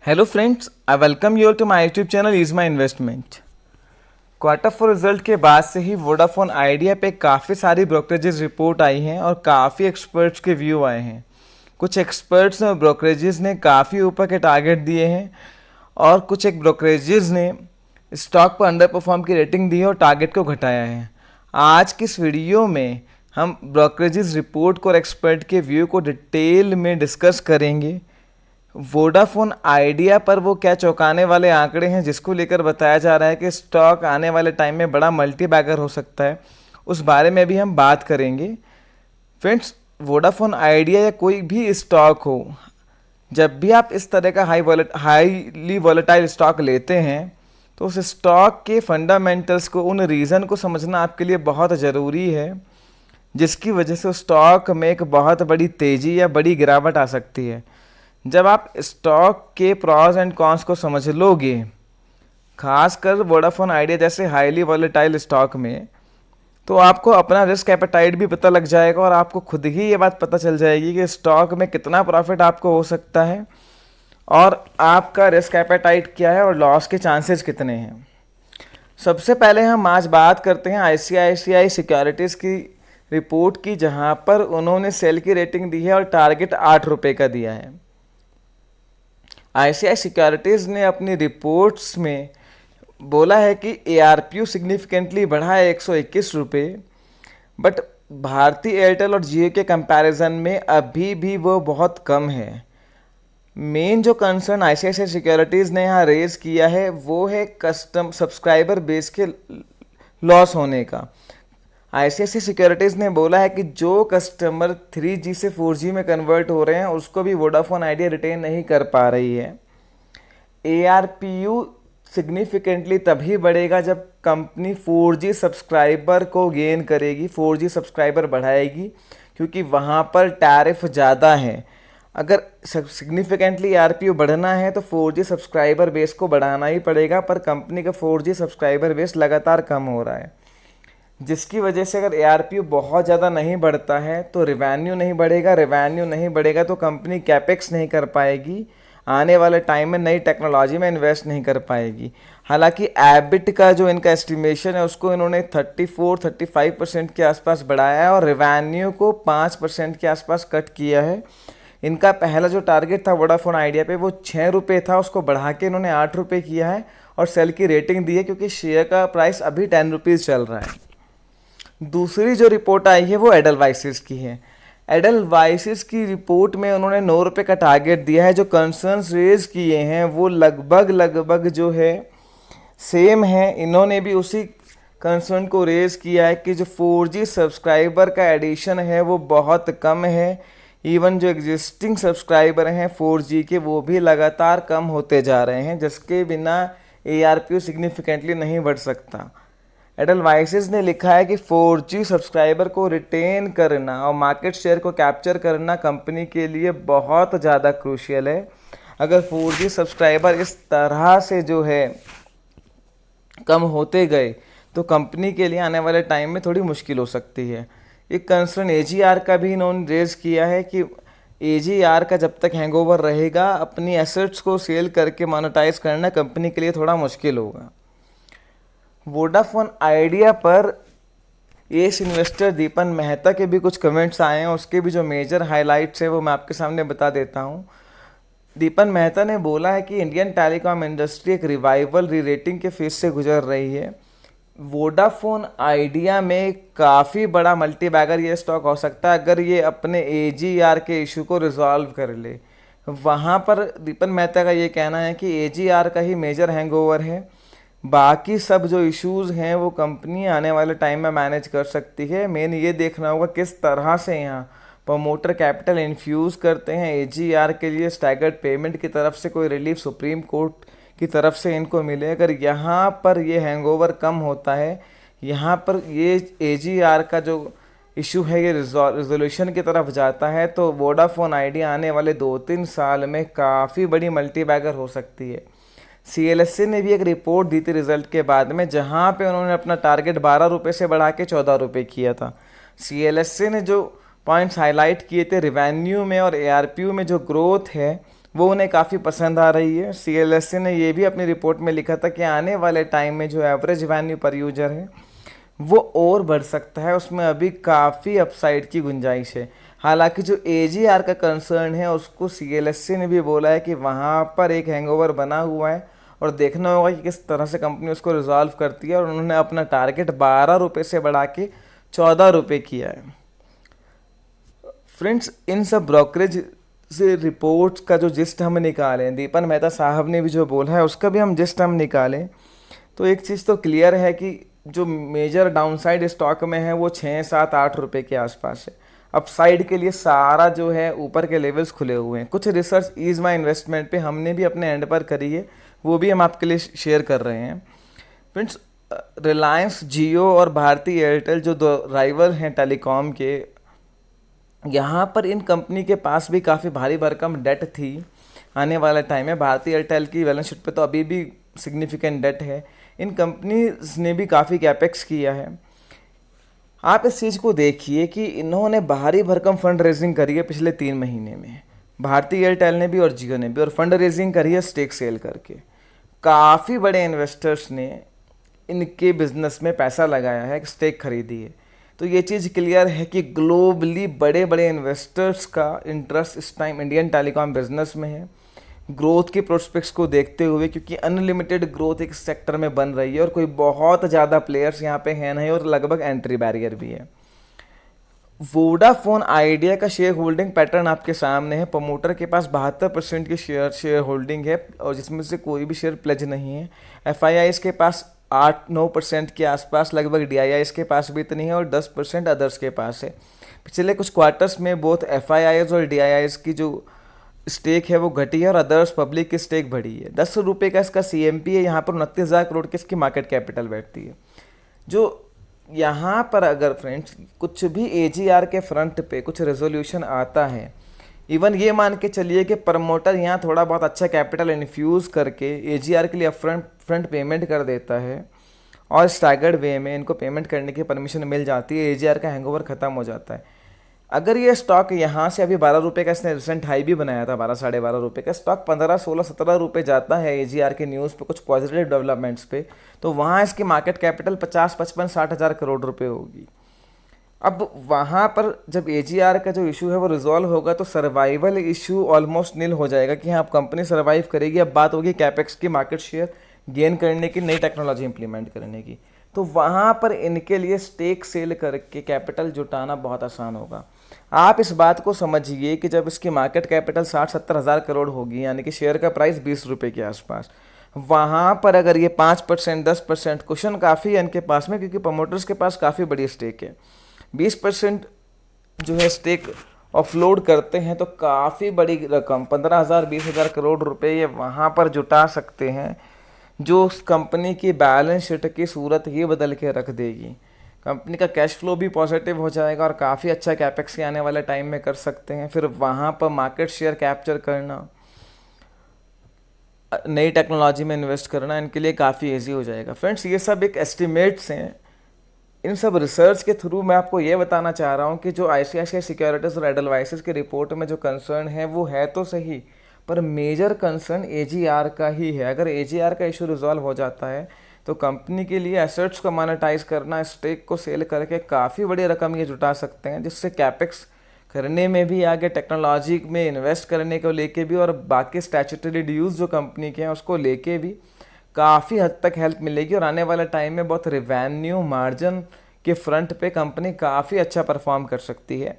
Hello friends, I welcome you all to my YouTube channel is my investment. Quarter four result के बाद से ही Vodafone idea पे काफ़ी सारी ब्रोकरेजेस रिपोर्ट आई हैं और काफ़ी एक्सपर्ट्स के व्यू आए हैं। कुछ एक्सपर्ट्स और ब्रोकरेजेस ने काफ़ी ऊपर के टारगेट दिए हैं और कुछ एक ब्रोकरेजेस ने स्टॉक पर अंडर परफॉर्म की रेटिंग दी है और टारगेट को घटाया है। आज की इस वीडियो में हम ब्रोकरेजेस रिपोर्ट को और एक्सपर्ट के व्यू को डिटेल में डिस्कस करेंगे। वोडाफोन आइडिया पर वो क्या चौंकाने वाले आंकड़े हैं जिसको लेकर बताया जा रहा है कि स्टॉक आने वाले टाइम में बड़ा मल्टी बैगर हो सकता है, उस बारे में भी हम बात करेंगे। फ्रेंड्स, वोडाफोन आइडिया या कोई भी स्टॉक हो, जब भी आप इस तरह का हाईली वॉलेटाइल स्टॉक लेते हैं तो उस स्टॉक के फंडामेंटल्स को, उन रीज़न को समझना आपके लिए बहुत ज़रूरी है, जिसकी वजह से उस स्टॉक में एक बहुत बड़ी तेज़ी या बड़ी गिरावट आ सकती है। जब आप स्टॉक के प्रॉस एंड कॉन्स को समझ लोगे, खासकर वोडाफोन आइडिया जैसे हाईली वॉलेटाइल स्टॉक में, तो आपको अपना रिस्क एपेटाइट भी पता लग जाएगा और आपको खुद ही ये बात पता चल जाएगी कि स्टॉक में कितना प्रॉफिट आपको हो सकता है और आपका रिस्क एपेटाइट क्या है और लॉस के चांसेस कितने हैं। सबसे पहले हम आज बात करते हैं ICICI सिक्योरिटीज़ की रिपोर्ट की, जहाँ पर उन्होंने सेल की रेटिंग दी है और टारगेट 8 रुपये का दिया है। ICICI सिक्योरिटीज़ ने अपनी रिपोर्ट्स में बोला है कि ARPU सिग्निफिकेंटली बढ़ा है 121 रुपये, बट भारती एयरटेल और जियो के कंपैरिजन में अभी भी वो बहुत कम है। मेन जो कंसर्न ICICI सिक्योरिटीज़ ने यहाँ रेज़ किया है वो है कस्टम सब्सक्राइबर बेस के लॉस होने का। ICICI सिक्योरिटीज़ ने बोला है कि जो कस्टमर 3G से 4G में कन्वर्ट हो रहे हैं उसको भी वोडाफोन आइडिया रिटेन नहीं कर पा रही है। ARPU सिग्निफिकेंटली तभी बढ़ेगा जब कंपनी 4G सब्सक्राइबर को गेन करेगी, 4G सब्सक्राइबर बढ़ाएगी, क्योंकि वहाँ पर टैरिफ ज़्यादा है। अगर सिग्निफिकेंटली ARPU बढ़ना है तो 4G सब्सक्राइबर बेस को बढ़ाना ही पड़ेगा, पर कंपनी का 4G सब्सक्राइबर बेस लगातार कम हो रहा है, जिसकी वजह से अगर ARPU बहुत ज़्यादा नहीं बढ़ता है तो रेवेन्यू नहीं बढ़ेगा, रेवेन्यू नहीं बढ़ेगा तो कंपनी कैपेक्स नहीं कर पाएगी, आने वाले टाइम में नई टेक्नोलॉजी में इन्वेस्ट नहीं कर पाएगी। हालांकि एबिट का जो इनका एस्टिमेशन है उसको इन्होंने 34-35% के आसपास बढ़ाया है और रेवेन्यू को 5% के आसपास कट किया है। इनका पहला जो टारगेट था वोडाफोन आइडिया पे वो 6 रुपये था, उसको बढ़ा के इन्होंने 8 रुपये किया है और सेल की रेटिंग दी है, क्योंकि शेयर का प्राइस अभी 10 रुपीज़ चल रहा है। दूसरी जो रिपोर्ट आई है वो एडलवाइसिस की है। एडलवाइसिस की रिपोर्ट में उन्होंने 9 रुपये का टारगेट दिया है। जो कंसर्न्स रेज किए हैं वो लगभग जो है सेम है। इन्होंने भी उसी कंसर्न को रेज किया है कि जो 4G सब्सक्राइबर का एडिशन है वो बहुत कम है। इवन जो एग्जिस्टिंग सब्सक्राइबर हैं 4G के वो भी लगातार कम होते जा रहे हैं, जिसके बिना ARPU सिग्निफिकेंटली नहीं बढ़ सकता। एडलवाइसिस ने लिखा है कि 4G सब्सक्राइबर को रिटेन करना और मार्केट शेयर को कैप्चर करना कंपनी के लिए बहुत ज़्यादा क्रूशियल है। अगर 4G सब्सक्राइबर इस तरह से जो है कम होते गए तो कंपनी के लिए आने वाले टाइम में थोड़ी मुश्किल हो सकती है। एक कंसर्न AGR का भी इन्होंने रेज किया है कि AGR का जब तक हैंगओवर रहेगा अपनी एसेट्स को सेल करके मोनेटाइज करना कंपनी के लिए थोड़ा मुश्किल होगा। वोडाफोन आइडिया पर एस इन्वेस्टर दीपन मेहता के भी कुछ कमेंट्स आए हैं, उसके भी जो मेजर हाइलाइट्स है वो मैं आपके सामने बता देता हूं। दीपन मेहता ने बोला है कि इंडियन टेलीकॉम इंडस्ट्री एक रिवाइवल री रेटिंग के फेज से गुजर रही है। वोडाफोन आइडिया में काफ़ी बड़ा मल्टी बैगर ये स्टॉक हो सकता है अगर ये अपने AGR के इशू को रिजॉल्व कर ले। वहाँ पर दीपन मेहता का ये कहना है कि AGR का ही मेजर हैंगओवर है, बाकी सब जो इश्यूज़ हैं वो कंपनी आने वाले टाइम में मैनेज कर सकती है। मेन ये देखना होगा किस तरह से यहाँ प्रमोटर कैपिटल इन्फ्यूज़ करते हैं। AGR के लिए स्टैगर्ड पेमेंट की तरफ से कोई रिलीफ सुप्रीम कोर्ट की तरफ से इनको मिले। अगर यहाँ पर ये हैंगओवर कम होता है, यहाँ पर ये AGR का जो इशू है ये रिजोल्यूशन की तरफ जाता है, तो वोडाफोन आइडिया आने वाले 2-3 साल में काफ़ी बड़ी मल्टी बैगर हो सकती है। CLSA ने भी एक रिपोर्ट दी थी रिजल्ट के बाद में, जहां पे उन्होंने अपना टारगेट 12 रुपये से बढ़ा के 14 रुपये किया था। CLSA ने जो पॉइंट्स हाईलाइट किए थे रेवेन्यू में और ARPU में जो ग्रोथ है वो उन्हें काफ़ी पसंद आ रही है। CLSC ने ये भी अपनी रिपोर्ट में लिखा था कि आने वाले टाइम में जो एवरेज वैल्यू पर यूजर है वो और बढ़ सकता है, उसमें अभी काफ़ी अपसाइड की गुंजाइश है। हालांकि जो AGR का कंसर्न है उसको CLSC ने भी बोला है कि वहाँ पर एक हैंगओवर बना हुआ है और देखना होगा कि किस तरह से कंपनी उसको रिजॉल्व करती है, और उन्होंने अपना टारगेट 12 रुपये से बढ़ा के 14 रुपये किया है। फ्रेंड्स, इन सब ब्रोकरेज से रिपोर्ट्स का जो जिस्ट हम निकालें, दीपन मेहता साहब ने भी जो बोला है उसका भी हम जिस्ट हम निकालें, तो एक चीज़ तो क्लियर है कि जो मेजर डाउनसाइड स्टॉक में है वो 6, 7, 8 रुपये के आसपास है। अपसाइड के लिए सारा जो है ऊपर के लेवल्स खुले हुए हैं। कुछ रिसर्च ईज माई इन्वेस्टमेंट पे हमने भी अपने एंड पर करी है, वो भी हम आपके लिए शेयर कर रहे हैं। फ्रेंड्स, रिलायंस जियो और भारती एयरटेल जो दो राइवल हैं टेलीकॉम के, यहाँ पर इन कंपनी के पास भी काफ़ी भारी भरकम डेट थी। आने वाले टाइम में भारती एयरटेल की बैलेंस शीट पे तो अभी भी सिग्निफिकेंट डेट है। इन कंपनीज ने भी काफ़ी कैपेक्स किया है। आप इस चीज़ को देखिए कि इन्होंने भारी भरकम फंड रेजिंग करी है पिछले 3 महीने में, भारती एयरटेल ने भी और जियो ने भी, और फंड रेजिंग करी है स्टेक सेल करके। काफ़ी बड़े इन्वेस्टर्स ने इनके बिजनेस में पैसा लगाया है, स्टेक खरीदी है। तो ये चीज़ क्लियर है कि ग्लोबली बड़े बड़े इन्वेस्टर्स का इंटरेस्ट इस टाइम इंडियन टेलीकॉम बिजनेस में है, ग्रोथ के प्रोस्पेक्ट्स को देखते हुए, क्योंकि अनलिमिटेड ग्रोथ एक सेक्टर में बन रही है और कोई बहुत ज़्यादा प्लेयर्स यहाँ पे हैं नहीं, और लगभग एंट्री बैरियर भी है। वोडाफोन आइडिया का शेयर होल्डिंग पैटर्न आपके सामने है। प्रमोटर के पास 72% की शेयर होल्डिंग है, और जिसमें से कोई भी शेयर प्लेज नहीं है। FIIs के पास 8-9% के आसपास लगभग, DIIs के पास भी इतनी है, और 10% अदर्स के पास है। पिछले कुछ क्वार्टर्स में बोथ FIIs और DIIs की जो स्टेक है वो घटी है, और अदर्स पब्लिक की स्टेक बढ़ी है। 10 रुपये का इसका CMP है, यहाँ पर 29,000 करोड़ की इसकी मार्केट कैपिटल बैठती है। जो यहाँ पर अगर फ्रेंड्स कुछ भी AGR के फ्रंट पे कुछ रेजोल्यूशन आता है, इवन ये मान के चलिए कि प्रमोटर यहाँ थोड़ा बहुत अच्छा कैपिटल इन्फ्यूज़ करके AGR के लिए फ्रंट पेमेंट कर देता है, और स्टैगर्ड वे में इनको पेमेंट करने की परमिशन मिल जाती है, AGR का हैंगओवर ख़त्म हो जाता है। अगर ये स्टॉक यहाँ से अभी 12 रुपये का, इसने रिसेंट हाई भी बनाया था 12, साढ़े 12 रुपये का, स्टॉक 15, 16, 17 रुपये जाता है AGR के न्यूज़ पे कुछ पॉजिटिव डेवलपमेंट्स पे, तो वहाँ इसकी मार्केट कैपिटल 50, 55, 60 हज़ार करोड़ रुपये होगी। अब वहाँ पर जब AGR का जो इशू है वो रिजॉल्व होगा, तो सर्वाइवल इशू ऑलमोस्ट नील हो जाएगा कि हाँ अब कंपनी सर्वाइव करेगी। अब बात होगी कैपेक्स की, मार्केट शेयर गेन करने की, नई टेक्नोलॉजी इंप्लीमेंट करने की। तो वहाँ पर इनके लिए स्टेक सेल करके कैपिटल जुटाना बहुत आसान होगा। आप इस बात को समझिए कि जब इसकी मार्केट कैपिटल 60-70 हज़ार करोड़ होगी, यानी कि शेयर का प्राइस 20 रुपये के आसपास, वहाँ पर अगर ये 5%, 10% क्वेश्चन काफ़ी है इनके पास में, क्योंकि प्रमोटर्स के पास काफ़ी बड़ी स्टेक है। 20% जो है स्टेक ऑफलोड करते हैं तो काफ़ी बड़ी रकम 15,000, 20,000 करोड़ रुपए ये वहाँ पर जुटा सकते हैं, जो उस कंपनी की बैलेंस शीट की सूरत ही बदल के रख देगी। कंपनी का कैश फ्लो भी पॉजिटिव हो जाएगा, और काफ़ी अच्छा कैपेक्स आने वाले टाइम में कर सकते हैं। फिर वहाँ पर मार्केट शेयर कैप्चर करना, नई टेक्नोलॉजी में इन्वेस्ट करना इनके लिए काफ़ी ईजी हो जाएगा। फ्रेंड्स, ये सब एक एस्टिमेट्स हैं। इन सब रिसर्च के थ्रू मैं आपको ये बताना चाह रहा हूँ कि जो ICICI सिक्योरिटीज़ और एडलवाइसेस की रिपोर्ट में जो कंसर्न है वो है तो सही, पर मेजर कंसर्न AGR का ही है। अगर AGR का इशू रिजॉल्व हो जाता है तो कंपनी के लिए एसेट्स को मोनेटाइज करना, स्टेक को सेल करके काफ़ी बड़ी रकम ये जुटा सकते हैं, जिससे कैपेक्स करने में भी, आगे टेक्नोलॉजी में इन्वेस्ट करने को लेके भी, और बाकी स्टैट्यूटरी ड्यूज जो कंपनी के हैं उसको लेके भी काफ़ी हद तक हेल्प मिलेगी। और आने वाले टाइम में बहुत रेवेन्यू मार्जिन के फ्रंट पे कंपनी काफ़ी अच्छा परफॉर्म कर सकती है।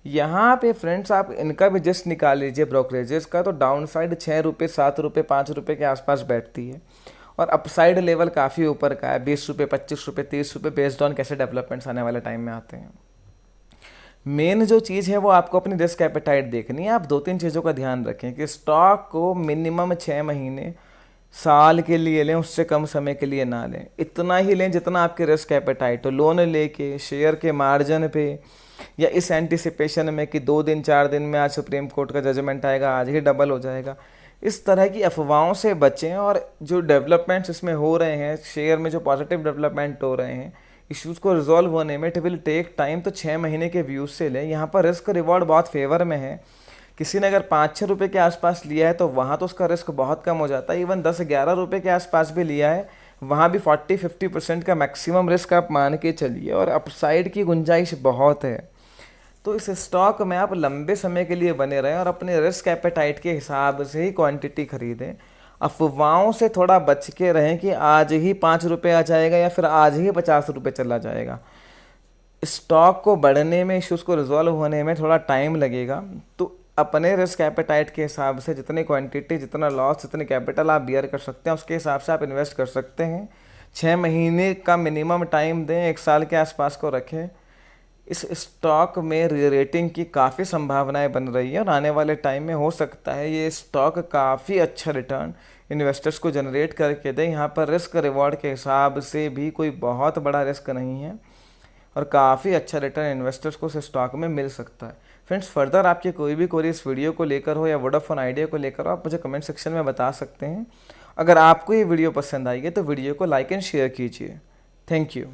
यहाँ पे फ्रेंड्स आप इनका भी जस्ट निकाल लीजिए ब्रोकरेजेस का, तो डाउन साइड 6 रुपये, 7 रुपये, 5 रुपये के आसपास बैठती है, और अपसाइड लेवल काफ़ी ऊपर का है, 20 रुपये, 25 रुपये, 30 रुपये, बेस्ड ऑन कैसे डेवलपमेंट्स आने वाले टाइम में आते हैं। मेन जो चीज़ है वो आपको अपनी रिस्क एपेटाइट देखनी है। आप 2-3 चीज़ों का ध्यान रखें कि स्टॉक को मिनिमम 6 महीने, साल के लिए लें, उससे कम समय के लिए ना लें। इतना ही लें जितना आपके रिस्क एपेटाइट हो। लोन लेके शेयर के मार्जिन पे, या इस एंटिसिपेशन में कि 2 दिन 4 दिन में आज सुप्रीम कोर्ट का जजमेंट आएगा, आज ही डबल हो जाएगा, इस तरह की अफवाहों से बचें। और जो डेवलपमेंट्स इसमें हो रहे हैं, शेयर में जो पॉजिटिव डेवलपमेंट हो रहे हैं, इश्यूज़ को रिजॉल्व होने में इट विल टेक टाइम, तो 6 महीने के व्यूज़ से लें। यहाँ पर रिस्क रिवॉर्ड बहुत फेवर में है। किसी ने अगर 5-6 रुपये के आसपास लिया है तो वहाँ तो उसका रिस्क बहुत कम हो जाता है। इवन 10-11 रुपये के आसपास भी लिया है, वहाँ भी 40-50% का मैक्सिमम रिस्क आप मान के चलिए, और अपसाइड की गुंजाइश बहुत है। तो इस स्टॉक में आप लंबे समय के लिए बने रहें और अपने रिस्क एपेटाइट के हिसाब से ही क्वांटिटी खरीदें। अफवाहों से थोड़ा बच के रहें कि आज ही 5 रुपये आ जाएगा या फिर आज ही 50 रुपये चला जाएगा। स्टॉक को बढ़ने में, इश्यूज को रिजॉल्व होने में थोड़ा टाइम लगेगा। तो अपने रिस्क एपेटाइट के हिसाब से जितनी क्वांटिटी, जितना लॉस, जितनी कैपिटल आप बियर कर सकते हैं, उसके हिसाब से आप इन्वेस्ट कर सकते हैं। 6 महीने का मिनिमम टाइम दें, 1 साल के आसपास को रखें। इस स्टॉक में रेटिंग की काफ़ी संभावनाएं बन रही है और आने वाले टाइम में हो सकता है ये स्टॉक काफ़ी अच्छा रिटर्न इन्वेस्टर्स को जनरेट करके दे। यहाँ पर रिस्क रिवॉर्ड के हिसाब से भी कोई बहुत बड़ा रिस्क नहीं है और काफ़ी अच्छा रिटर्न इन्वेस्टर्स को इस स्टॉक में मिल सकता है। फ्रेंड्स, फर्दर आपके कोई भी क्वेरी इस वीडियो को लेकर हो या वोडाफोन आइडिया को लेकर हो, आप मुझे कमेंट सेक्शन में बता सकते हैं। अगर आपको ये वीडियो पसंद आई है तो वीडियो को लाइक एंड शेयर कीजिए। Thank you.